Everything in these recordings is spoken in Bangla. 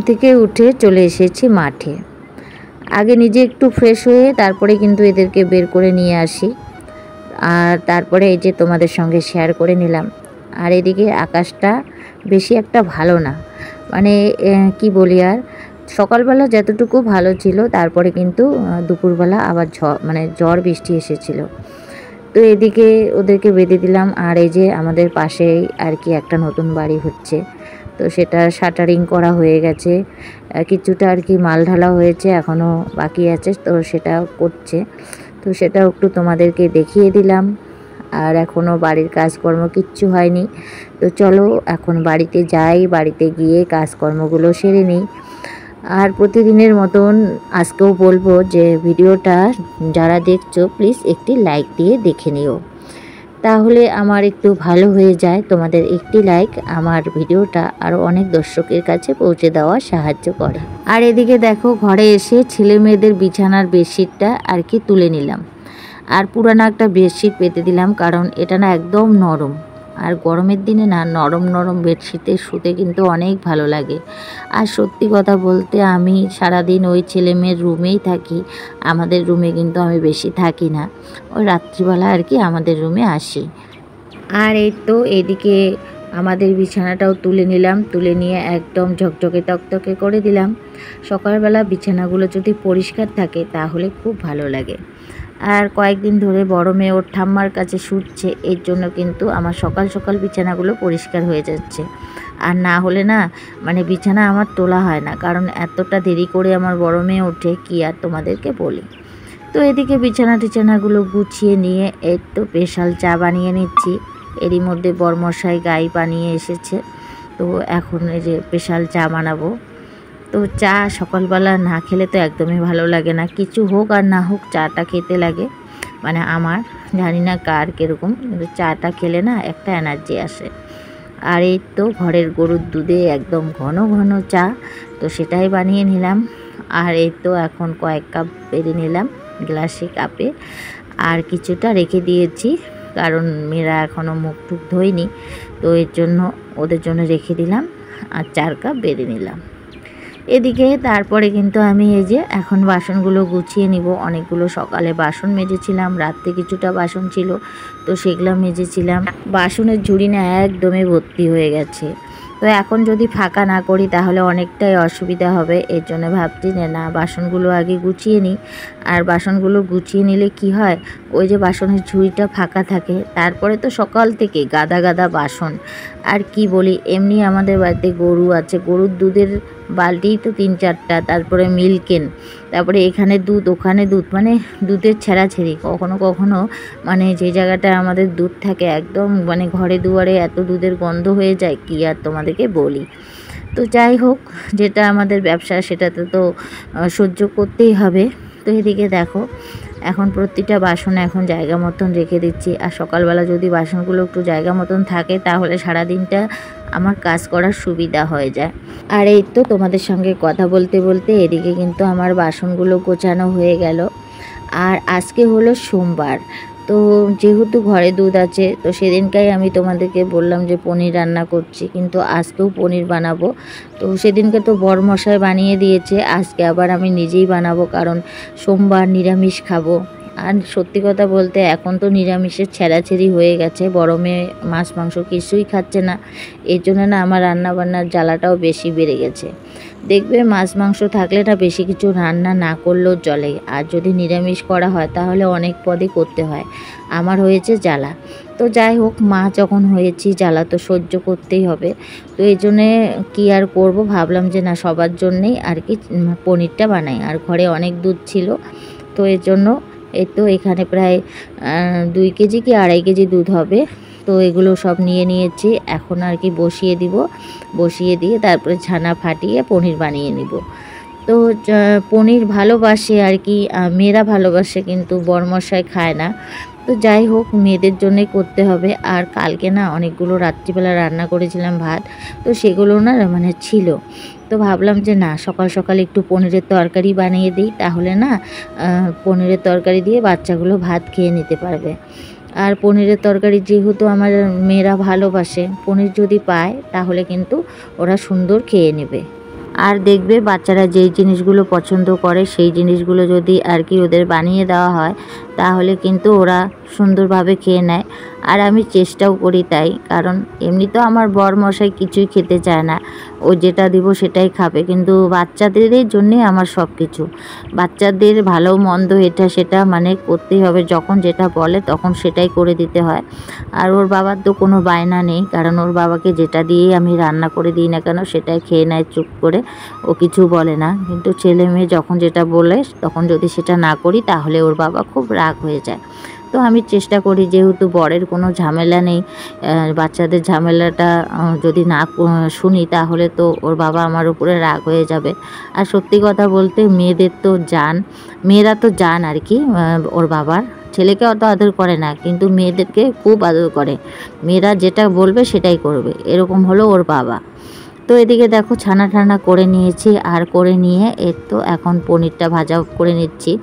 থেকে উঠে চলে এসেছি মাঠে। আগে নিজে একটু ফ্রেশ হয়ে তারপরে কিন্তু এদেরকে বের করে নিয়ে আসি, আর তারপরে এই যে তোমাদের সঙ্গে শেয়ার করে নিলাম। আর এদিকে আকাশটা বেশি একটা ভালো না, মানে কি বলি আর, সকালবেলা যতটুকু ভালো ছিল তারপরে কিন্তু দুপুরবেলা আবার ঝড় বৃষ্টি এসেছিল। তো এদিকে ওদেরকে বেঁধে দিলাম। আর এই যে আমাদের পাশেই আর কি একটা নতুন বাড়ি হচ্ছে, তো সেটা শাটারিং করা হয়ে গেছে, কিছুটা আর কি মাল ঢালা হয়েছে, এখনও বাকি আছে, তো সেটা করছে। তো সেটাও একটু তোমাদেরকে দেখিয়ে দিলাম। আর এখনও বাড়ির কাজকর্ম কিচ্ছু হয়নি, তো চলো এখন বাড়িতে যাই, বাড়িতে গিয়ে কাজকর্মগুলো সেরে নিই। আর প্রতিদিনের মতন আজকেও বলবো যে ভিডিওটা যারা দেখছো প্লিজ একটি লাইক দিয়ে দেখে নিও, তাহলে আমার একটু ভালো হয়ে যায়। তোমাদের একটি লাইক আমার ভিডিওটা আরও অনেক দর্শকের কাছে পৌঁছে দেওয়ার সাহায্য করে। আর এদিকে দেখো, ঘরে এসে ছেলে মেয়েদের বিছানার বেডশিটটা আর কি তুলে নিলাম, আর পুরানো একটা বেডশিট পেতে দিলাম, কারণ এটা না একদম নরম, আর গরমের দিনে না নরম নরম বেডশিটে শুতে কিন্তু অনেক ভালো লাগে। আর সত্যি কথা বলতে আমি সারাদিন ওই ছেলে মেয়ের রুমেই থাকি, আমাদের রুমে কিন্তু আমি বেশি থাকি না, ওই রাত্রিবেলা আর কি আমাদের রুমে আসি। আর এই তো এদিকে আমাদের বিছানাটাও তুলে নিলাম, তুলে নিয়ে একদম ঝকঝকে তকতকে করে দিলাম। সকালবেলা বিছানাগুলো যদি পরিষ্কার থাকে তাহলে খুব ভালো লাগে। আর কয়েকদিন ধরে বড় মেয়ে ওর ঠাম্মার কাছে শুচ্ছে, এর জন্য কিন্তু আমার সকাল সকাল বিছানাগুলো পরিষ্কার হয়ে যাচ্ছে। আর না হলে না মানে বিছানা আমার তোলা হয় না, কারণ এতটা দেরি করে আমার বড় মেয়ে ওঠে, কি আর তোমাদেরকে বলি। তো এদিকে বিছানাগুলো গুছিয়ে নিয়ে এই তো স্পেশাল চা বানিয়ে নিচ্ছি। এরই মধ্যে বরমশাই গাই বানিয়ে এসেছে, তো এখন এই যে স্পেশাল চা বানাবো। তো চা সকালবেলা না খেলে তো একদমই ভালো লাগে না, কিছু হোক আর না হোক চাটা খেতে লাগে, মানে আমার, জানি না কার কীরকম, কিন্তু চাটা খেলে না একটা এনার্জি আসে। আর এই তো ঘরের গরুর দুধে একদম ঘন ঘন চা, তো সেটাই বানিয়ে নিলাম। আর এই তো এখন কয়েক কাপ বেড়ে নিলাম গ্লাসে কাপে, আর কিছুটা রেখে দিয়েছি, কারণ মেয়েরা এখনও মুখ টুক ধোয়নি, তো এর জন্য ওদের জন্য রেখে দিলাম, আর 4 কাপ বেড়ে নিলাম। এদিকে তারপরে কিন্তু আমি এই যে এখন বাসনগুলো গুছিয়ে নিব। অনেকগুলো সকালে বাসন মেজেছিলাম, রাত্রে কিছুটা বাসন ছিল, তো সেগুলো মেজেছিলাম। বাসনের ঝুড়ি না একদমই ভর্তি হয়ে গেছে, তো এখন যদি ফাঁকা না করি তাহলে অনেকটাই অসুবিধা হবে। এর জন্য ভাবছি যে না, বাসনগুলো আগে গুছিয়ে নিই। আর বাসনগুলো গুছিয়ে নিলে কি হয়, ওই যে বাসনের ঝুড়িটা ফাঁকা থাকে, তারপরে তো সকাল থেকে গাদা গাদা বাসন। আর কি বলি, এমনি আমাদের বাড়িতে গরু আছে, গরুর দুধের বালতি তো 3-4টা, তারপরে মিল্কেন, তারপরে এখানে দুধ ওখানে দুধ, মানে দুধের ছেঁড়াছেড়ি। কখনো কখনো মানে যে জায়গাটা আমাদের দুধ থাকে একদম মানে ঘরে দুয়ারে এত দুধের গন্ধ হয়ে যায়, কি আর তোমাদেরকে বলি। তো যাই হোক, যেটা আমাদের ব্যবসা সেটাতে তো সহ্য করতেই হবে। তো এদিকে দেখো, এখন প্রতিটা বাসন এখন জায়গা মতন রেখে দিচ্ছি। আর সকালবেলা যদি বাসনগুলো একটু জায়গা মতন থাকে তাহলে সারাদিনটা আমার কাজ করার সুবিধা হয়ে যায়। আর এই তো তোমাদের সঙ্গে কথা বলতে বলতে এদিকে কিন্তু আমার বাসনগুলো গোছানো হয়ে গেল। আর আজকে হলো সোমবার, তো যেহেতু ঘরে দুধ আছে, তো সেদিনকাই আমি তোমাদেরকে বললাম যে পনির রান্না করছি, কিন্তু আজকেও পনির বানাবো। তো সেদিনকে তো বরমশাই বানিয়ে দিয়েছে, আজকে আবার আমি নিজেই বানাবো, কারণ সোমবার নিরামিষ খাবো। আর সত্যি কথা বলতে এখন তো নিরামিষের ছেঁড়াছেড়ি হয়ে গেছে, বড় মেয়ে মাছ মাংস কিছুই খাচ্ছে না, এর জন্য না আমার রান্নাবান্নার জ্বালাটাও বেশি বেড়ে গেছে। দেখবে মাছ মাংস থাকলে না বেশি কিছু রান্না না করলেও চলে, আর যদি নিরামিষ করা হয় তাহলে অনেক পদই করতে হয়, আমার হয়েছে জ্বালা। তো যাই হোক, মা যখন হয়েছি জ্বালা তো সহ্য করতেই হবে। তো এই জন্যে কী আর করবো, ভাবলাম যে না সবার জন্যেই আর কি পনিরটা বানাই। আর ঘরে অনেক দুধ ছিল, তো এর জন্য এই তো এখানে প্রায় 2 কেজি কি 2.5 কেজি দুধ হবে। তো এগুলো সব নিয়ে নিয়েছি, এখন আর কি বসিয়ে দিব, বসিয়ে দিয়ে তারপরে ছানা ফাটিয়ে পনির বানিয়ে নিব। তো পনির ভালোবাসে আর কি, মেয়েরা ভালোবাসে, কিন্তু বরমশাই খায় না। তো যাই হোক, মেয়েদের জন্যই করতে হবে। আর কালকে না অনেকগুলো রাত্রিবেলা রান্না করেছিলাম ভাত, তো সেগুলো না মানে ছিল, তো ভাবলাম যে না সকাল সকাল একটু পনিরের তরকারি বানিয়ে দিই, তাহলে না পনিরের তরকারি দিয়ে বাচ্চাগুলো ভাত খেয়ে নিতে পারবে। আর পনিরের তরকারি যেহেতু আমার মেয়েরা ভালোবাসে, পনির যদি পায় তাহলে কিন্তু ওরা সুন্দর খেয়ে নেবে। আর দেখবে বাচ্চারা যেই জিনিসগুলো পছন্দ করে সেই জিনিসগুলো যদি আর কি ওদের বানিয়ে দেওয়া হয় তাহলে কিন্তু ওরা সুন্দরভাবে খেয়ে নেয়। আর আমি চেষ্টাও করি তাই, কারণ এমনি তো আমার বরমশাই কিছুই খেতে চায় না, ও যেটা দিব সেটাই খাবে, কিন্তু বাচ্চাদের জন্যে আমার সব কিছু, বাচ্চাদের ভালো মন্দ এটা সেটা মানে করতেই হবে, যখন যেটা বলে তখন সেটাই করে দিতে হয়। আর ওর বাবার তো কোনো বায়না নেই, কারণ ওর বাবাকে যেটা দিয়েই আমি রান্না করে দিই না কেন সেটাই খেয়ে নেয় চুপ করে, ও কিছু বলে না। কিন্তু ছেলে মেয়ে যখন যেটা বলে তখন যদি সেটা না করি তাহলে ওর বাবা খুব রাগ হয়ে যায়। তো আমি চেষ্টা করি, যেহেতু বরের কোনো ঝামেলা নেই, বাচ্চাদের ঝামেলাটা যদি না শুনি তাহলে তো ওর বাবা আমার উপরে রাগ হয়ে যাবে। আর সত্যি কথা বলতে মেয়েদের তো জান, মেয়েরা তো জান আর কি ওর বাবার। ছেলেকে অত আদর করে না, কিন্তু মেয়েদেরকে খুব আদর করে, মেয়েরা যেটা বলবে সেটাই করবে, এরকম হলো ওর বাবা। তো এদিকে দেখো ছানা ঠানা করে নিয়েছি, আর করে নিয়ে এর তো এখন পনিরটা ভাজা করে নিচ্ছি।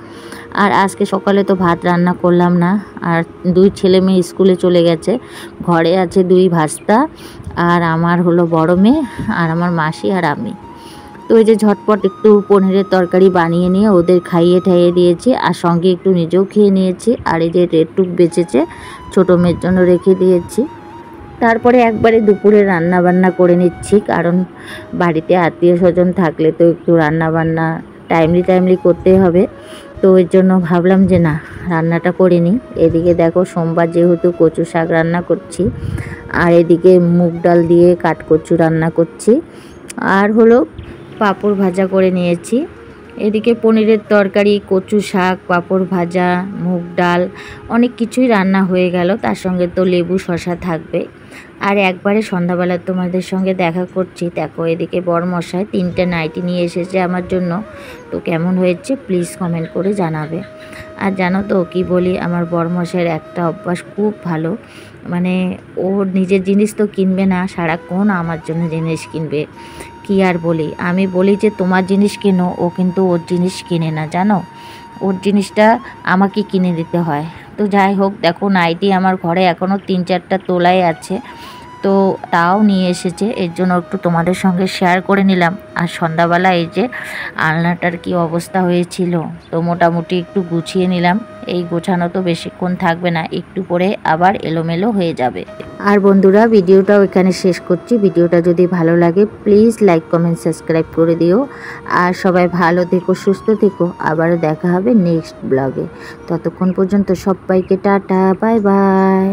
আর আজকে সকালে তো ভাত রান্না করলাম না, আর দুই ছেলে মেয়ে স্কুলে চলে গেছে, ঘরে আছে দুই ভাস্তা, আর আমার হলো বড় মেয়ে, আর আমার মাসি আর আমি। তো এই যে ঝটপট একটু পনিরের তরকারি বানিয়ে নিয়ে ওদের খাইয়ে ঠাইয়ে দিয়েছি, আর সঙ্গে একটু নিজেও খেয়ে নিয়েছি। আর এই যে রেটুক বেঁচেছে ছোটো মেয়ের জন্য রেখে দিয়েছি। তারপরে একবারে দুপুরে রান্না বান্না করে নিচ্ছি, কারণ বাড়িতে আত্মীয় স্বজন থাকলে তো একটু রান্না বান্না টাইমলি করতেই হবে। তো এর জন্য ভাবলাম যে না, রান্নাটা করে নিই। এদিকে দেখো সোমবার যেহেতু কচু শাক রান্না করছি, আর এদিকে মুগ ডাল দিয়ে কাঠকচু রান্না করছি, আর হলো পাঁপড় ভাজা করে নিয়েছি। এদিকে পনিরের তরকারি, কচু শাক, পাঁপড় ভাজা, মুগ ডাল, অনেক কিছুই রান্না হয়ে গেল। তার সঙ্গে তো লেবু শসা থাকবে। আর একবারে সন্ধ্যাবেলা তোমাদের সঙ্গে দেখা করছি। দেখো এদিকে বরমশাই 3টে নাইটি নিয়ে এসেছে আমার জন্য, তো কেমন হয়েছে প্লিজ কমেন্ট করে জানাবে। আর জানো তো কি বলি, আমার বরমশাইয়ের একটা অভ্যাস খুব ভালো, মানে ওর নিজের জিনিস তো কিনবে না, সারাক্ষণ আমার জন্য জিনিস কিনবে। কি আর বলি, আমি বলি যে তোমার জিনিস কেনো, ও কিন্তু ওর জিনিস কিনে না, জানো, ওর জিনিসটা আমাকে কিনে দিতে হয়। তো যাই হোক, দেখো নাইটি আমার ঘরে এখনও 3-4টা তোলাই আছে, তো তাও নিয়ে এসেছে, এর জন্য একটু তোমাদের সঙ্গে শেয়ার করে নিলাম। আর সন্ধ্যাবেলা এই যে আলনাটার কি অবস্থা হয়েছিল, তো মোটামুটি একটু গুছিয়ে নিলাম। এই গোছানো তো বেশিক্ষণ থাকবে না, একটু পরে আবার এলোমেলো হয়ে যাবে। আর বন্ধুরা, ভিডিওটাও এখানে শেষ করছি। ভিডিওটা যদি ভালো লাগে প্লিজ লাইক কমেন্ট সাবস্ক্রাইব করে দিও। আর সবাই ভালো থেকো, সুস্থ থেকো, আবারও দেখা হবে নেক্সট ব্লগে। ততক্ষণ পর্যন্ত সবাইকে টাটা, বাই বাই।